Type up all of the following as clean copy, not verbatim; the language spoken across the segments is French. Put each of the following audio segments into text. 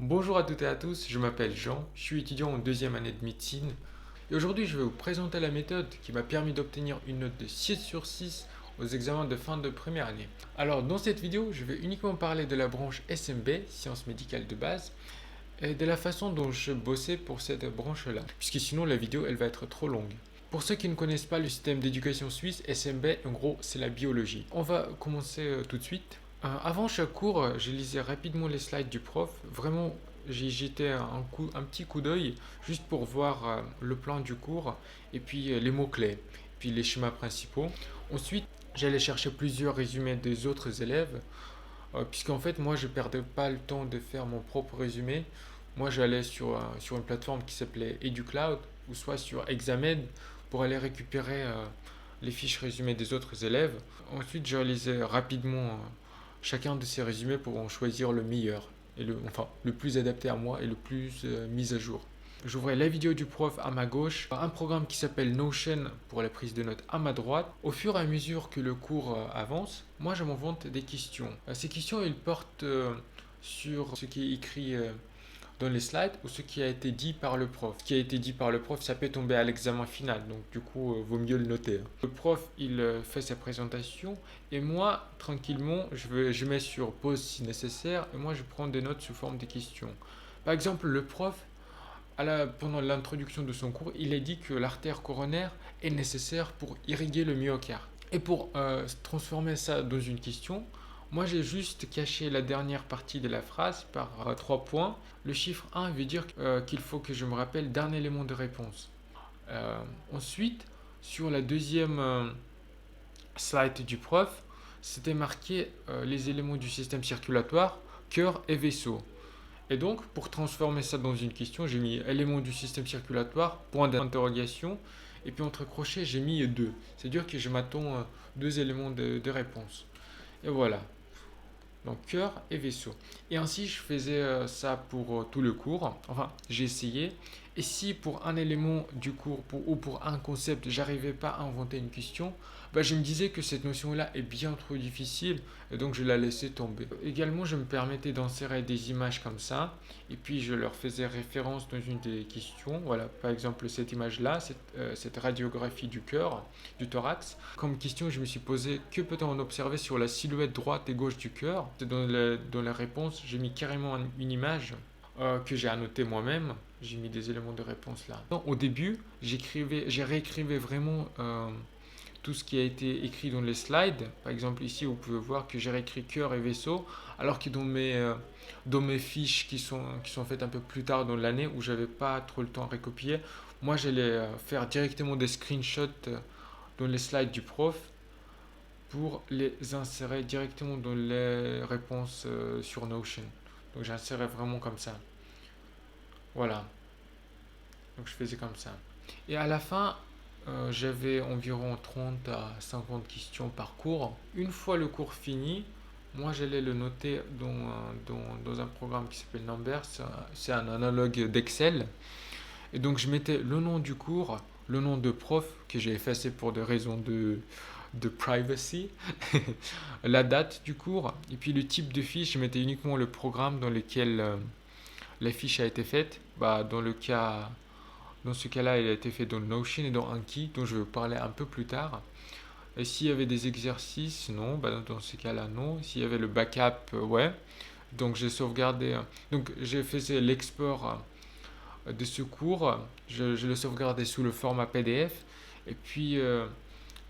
Bonjour à toutes et à tous, je m'appelle Jean, je suis étudiant en deuxième année de médecine et aujourd'hui je vais vous présenter la méthode qui m'a permis d'obtenir une note de 6 sur 6 aux examens de fin de première année. Alors dans cette vidéo, je vais uniquement parler de la branche SMB, sciences médicales de base, et de la façon dont je bossais pour cette branche-là, puisque sinon la vidéo elle va être trop longue. Pour ceux qui ne connaissent pas le système d'éducation suisse, SMB, en gros, c'est la biologie. On va commencer tout de suite. Avant chaque cours, je lisais rapidement les slides du prof. Vraiment, j'ai jeté un petit coup d'œil juste pour voir le plan du cours et puis les mots-clés, puis les schémas principaux. Ensuite, j'allais chercher plusieurs résumés des autres élèves, puisqu'en fait, moi, je perdais pas le temps de faire mon propre résumé. Moi, j'allais sur une plateforme qui s'appelait EduCloud ou soit sur Examed pour aller récupérer les fiches résumées des autres élèves. Ensuite, je réalisais rapidement chacun de ces résumés pour en choisir le meilleur, et le plus adapté à moi et le plus mis à jour. J'ouvrais la vidéo du prof à ma gauche, un programme qui s'appelle Notion pour la prise de notes à ma droite. Au fur et à mesure que le cours avance, moi je m'invente des questions. Ces questions, elles portent sur ce qui est écrit dans les slides ou ce qui a été dit par le prof. Ce qui a été dit par le prof, ça peut tomber à l'examen final, donc du coup, vaut mieux le noter. Le prof, il fait sa présentation et moi, tranquillement, je mets sur pause si nécessaire et moi, je prends des notes sous forme de questions. Par exemple, le prof, pendant l'introduction de son cours, il a dit que l'artère coronaire est nécessaire pour irriguer le myocarde. Et pour transformer ça dans une question, moi j'ai juste caché la dernière partie de la phrase par 3 points. Le chiffre 1 veut dire qu'il faut que je me rappelle d'un élément de réponse. Ensuite, sur la deuxième slide du prof, c'était marqué les éléments du système circulatoire, cœur et vaisseau. Et donc, pour transformer ça dans une question, j'ai mis élément du système circulatoire, point d'interrogation, et puis entre crochets, j'ai mis 2. C'est-à-dire que je m'attends à 2 éléments de réponse. Et voilà. Donc cœur et vaisseau. Et ainsi, je faisais ça pour tout le cours. Enfin, j'ai essayé. Et si pour un élément du cours ou pour un concept, j'arrivais pas à inventer une question, bah, je me disais que cette notion-là est bien trop difficile et donc je la laissais tomber. Également, je me permettais d'insérer des images comme ça et puis je leur faisais référence dans une des questions. Voilà, par exemple, cette image-là, cette radiographie du cœur, du thorax. Comme question, je me suis posé que peut-on observer sur la silhouette droite et gauche du cœur. Dans la réponse, j'ai mis carrément une image que j'ai annotée moi-même. J'ai mis des éléments de réponse là. Donc, au début, j'ai réécrivé vraiment tout ce qui a été écrit dans les slides. Par exemple, ici, vous pouvez voir que j'ai réécrit cœur et vaisseau, alors que dans mes fiches qui sont faites un peu plus tard dans l'année, où j'avais pas trop le temps à recopier, moi, j'allais faire directement des screenshots dans les slides du prof pour les insérer directement dans les réponses sur Notion. Donc, j'insérais vraiment comme ça. Voilà. Donc, je faisais comme ça. Et à la fin, j'avais environ 30 à 50 questions par cours. Une fois le cours fini, moi j'allais le noter dans un programme qui s'appelle Numbers. C'est un analogue d'Excel. Et donc je mettais le nom du cours, le nom de prof que j'ai effacé pour des raisons de privacy, la date du cours, et puis le type de fiche, je mettais uniquement le programme dans lequel la fiche a été faite. Bah, dans ce cas-là, il a été fait dans Notion et dans Anki, dont je vais vous parler un peu plus tard. Et s'il y avait des exercices, non. Bah, dans ce cas-là, non. S'il y avait le backup, ouais. Donc j'ai sauvegardé. Donc j'ai fait l'export de ce cours. Je le sauvegardais sous le format PDF. Et puis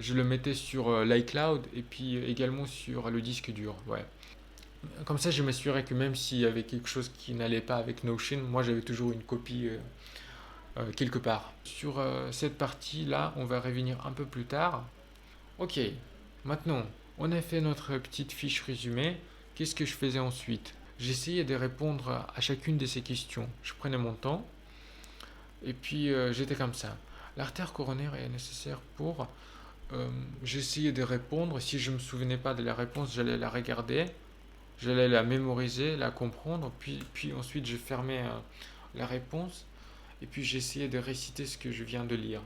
je le mettais sur l'iCloud et puis également sur le disque dur. Ouais. Comme ça, je m'assurais que même s'il y avait quelque chose qui n'allait pas avec Notion, moi j'avais toujours une copie quelque part. Sur cette partie-là, on va revenir un peu plus tard. Ok, maintenant, on a fait notre petite fiche résumée. Qu'est-ce que je faisais ensuite? J'essayais de répondre à chacune de ces questions. Je prenais mon temps et puis j'étais comme ça. L'artère coronaire est nécessaire pour... j'essayais de répondre. Si je ne me souvenais pas de la réponse, j'allais la regarder. J'allais la mémoriser, la comprendre. Puis ensuite, je fermais la réponse. Et puis j'essayais de réciter ce que je viens de lire.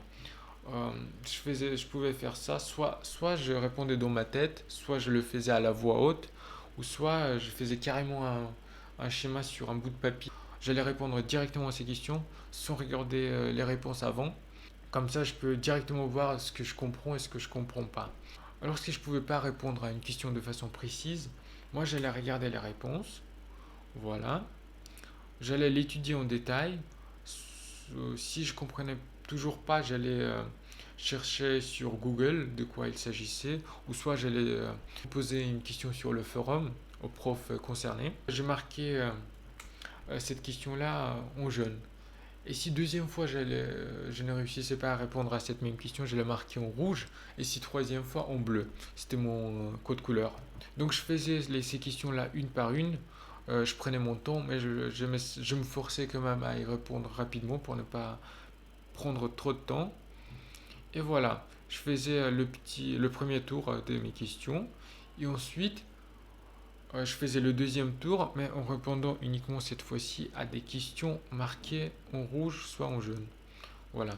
Je pouvais faire ça, soit je répondais dans ma tête, soit je le faisais à la voix haute, ou soit je faisais carrément un schéma sur un bout de papier. J'allais répondre directement à ces questions sans regarder les réponses avant. Comme ça, je peux directement voir ce que je comprends et ce que je comprends pas. Alors, si je ne pouvais pas répondre à une question de façon précise, moi j'allais regarder les réponses. Voilà. J'allais l'étudier en détail. Si je comprenais toujours pas, j'allais chercher sur Google de quoi il s'agissait, ou soit j'allais poser une question sur le forum au prof concerné. J'ai marqué cette question-là en jaune. Et si deuxième fois je ne réussissais pas à répondre à cette même question, je la marquais en rouge. Et si troisième fois en bleu. C'était mon code couleur. Donc je faisais ces questions-là une par une. Je prenais mon temps, mais je me forçais quand même à y répondre rapidement pour ne pas prendre trop de temps. Et voilà, je faisais le premier tour de mes questions. Et ensuite, je faisais le deuxième tour, mais en répondant uniquement cette fois-ci à des questions marquées en rouge, soit en jaune. Voilà.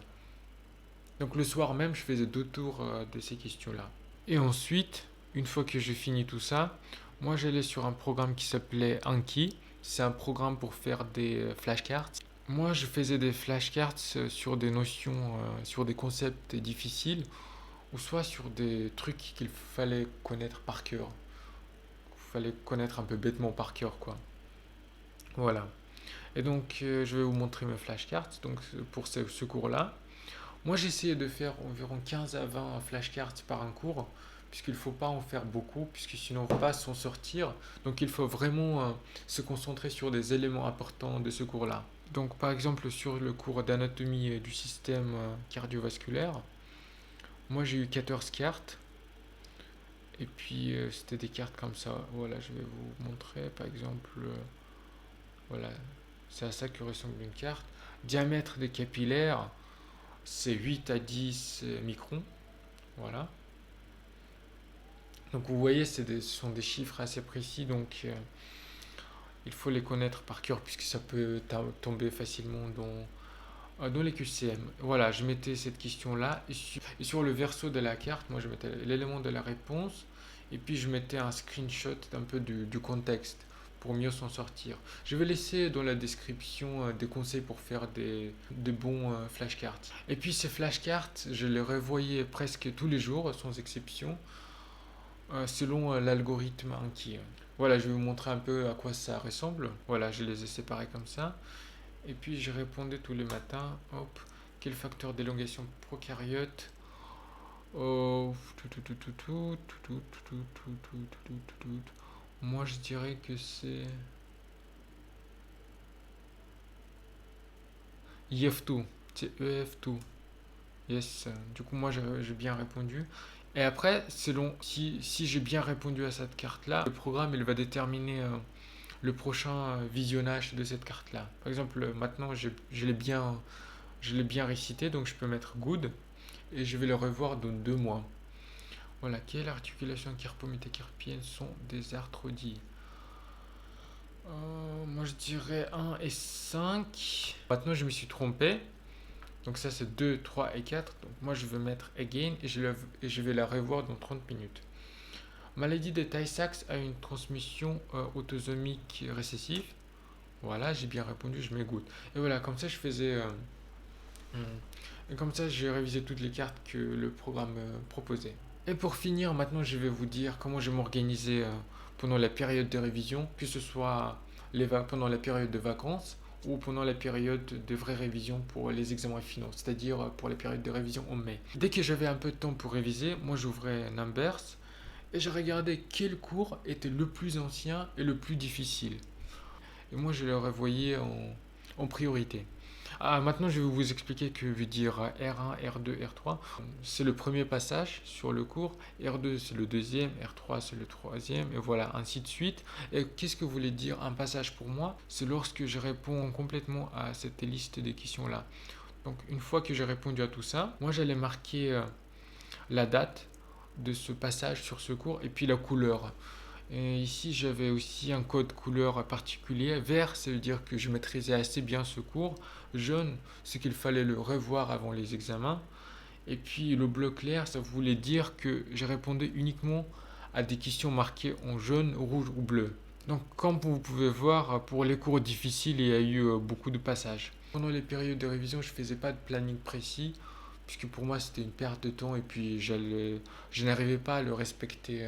Donc le soir même, je faisais deux tours de ces questions-là. Et ensuite, une fois que j'ai fini tout ça, moi j'allais sur un programme qui s'appelait Anki. C'est un programme pour faire des flashcards. Moi je faisais des flashcards sur des notions, sur des concepts difficiles, ou soit sur des trucs qu'il fallait connaître par cœur. Il fallait connaître un peu bêtement par cœur, quoi. Voilà. Et donc je vais vous montrer mes flashcards donc, pour ce cours-là. Moi, j'essayais de faire environ 15 à 20 flashcards par un cours, puisqu'il ne faut pas en faire beaucoup, puisque sinon on ne va pas s'en sortir. Donc, il faut vraiment se concentrer sur des éléments importants de ce cours-là. Donc, par exemple, sur le cours d'anatomie du système cardiovasculaire, moi j'ai eu 14 cartes. Et puis, c'était des cartes comme ça. Voilà, je vais vous montrer. Par exemple, voilà, c'est à ça que ressemble une carte. Diamètre des capillaires, c'est 8 à 10 microns. Voilà. Donc vous voyez, ce sont des chiffres assez précis, donc il faut les connaître par cœur puisque ça peut tomber facilement dans les QCM. Voilà, je mettais cette question-là et sur le verso de la carte, moi je mettais l'élément de la réponse et puis je mettais un screenshot d'un peu du contexte pour mieux s'en sortir. Je vais laisser dans la description des conseils pour faire des bons flashcards. Et puis ces flashcards, je les revoyais presque tous les jours sans exception selon l'algorithme Anki. Voilà, je vais vous montrer un peu à quoi ça ressemble. Voilà, je les ai séparés comme ça. Et puis je répondais tous les matins. Hop, quel facteur d'élongation prokaryote? Moi je dirais que c'est EF2. C'est EF2. Yes. Du coup, moi j'ai bien répondu. Et après, selon si j'ai bien répondu à cette carte-là, le programme il va déterminer le prochain visionnage de cette carte-là. Par exemple, maintenant je l'ai bien récité, donc je peux mettre good et je vais le revoir dans 2 mois. Voilà, quelle articulation carpométacarpienne sont des arthrodies? Moi je dirais 1 et 5. Maintenant je me suis trompé. Donc ça c'est 2, 3 et 4. Donc moi je vais mettre again et je vais la revoir dans 30 minutes. Maladie de Tay-Sachs a une transmission autosomique récessive. Voilà, j'ai bien répondu, je m'égoutte. Et voilà, comme ça je faisais... et comme ça j'ai révisé toutes les cartes que le programme proposait. Et pour finir, maintenant je vais vous dire comment je m'organisais pendant la période de révision, que ce soit pendant la période de vacances ou pendant la période de vraie révision pour les examens finaux, c'est-à-dire pour les périodes de révision en mai. Dès que j'avais un peu de temps pour réviser, moi j'ouvrais Numbers et je regardais quel cours était le plus ancien et le plus difficile. Et moi je le revoyais en priorité. Ah, maintenant, je vais vous expliquer que veut dire R1, R2, R3. C'est le premier passage sur le cours. R2, c'est le deuxième. R3, c'est le troisième. Et voilà, ainsi de suite. Et qu'est-ce que voulait dire un passage pour moi? C'est lorsque je réponds complètement à cette liste de questions-là. Donc, une fois que j'ai répondu à tout ça, moi, j'allais marquer la date de ce passage sur ce cours et puis la couleur. Et ici, j'avais aussi un code couleur particulier. Vert, ça veut dire que je maîtrisais assez bien ce cours. Jaune, c'est qu'il fallait le revoir avant les examens. Et puis le bleu clair, ça voulait dire que je répondais uniquement à des questions marquées en jaune, rouge ou bleu. Donc, comme vous pouvez voir, pour les cours difficiles, il y a eu beaucoup de passages. Pendant les périodes de révision, je faisais pas de planning précis, puisque pour moi c'était une perte de temps et puis je n'arrivais pas à le respecter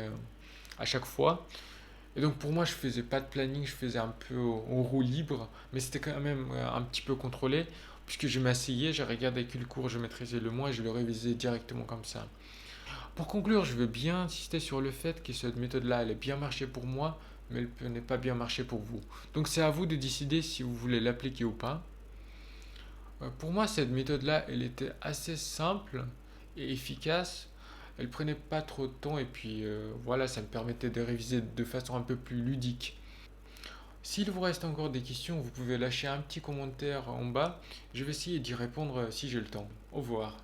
à chaque fois. Et donc pour moi, je faisais pas de planning, je faisais un peu en roue libre, mais c'était quand même un petit peu contrôlé, puisque je m'asseyais, je regardais quel cours je maîtrisais le moins et je le révisais directement comme ça. Pour conclure, je veux bien insister sur le fait que cette méthode-là, elle a bien marché pour moi, mais elle peut ne pas bien marcher pour vous. Donc c'est à vous de décider si vous voulez l'appliquer ou pas. Pour moi, cette méthode-là, elle était assez simple et efficace. Elle prenait pas trop de temps et puis voilà, ça me permettait de réviser de façon un peu plus ludique. S'il vous reste encore des questions, vous pouvez lâcher un petit commentaire en bas. Je vais essayer d'y répondre si j'ai le temps. Au revoir.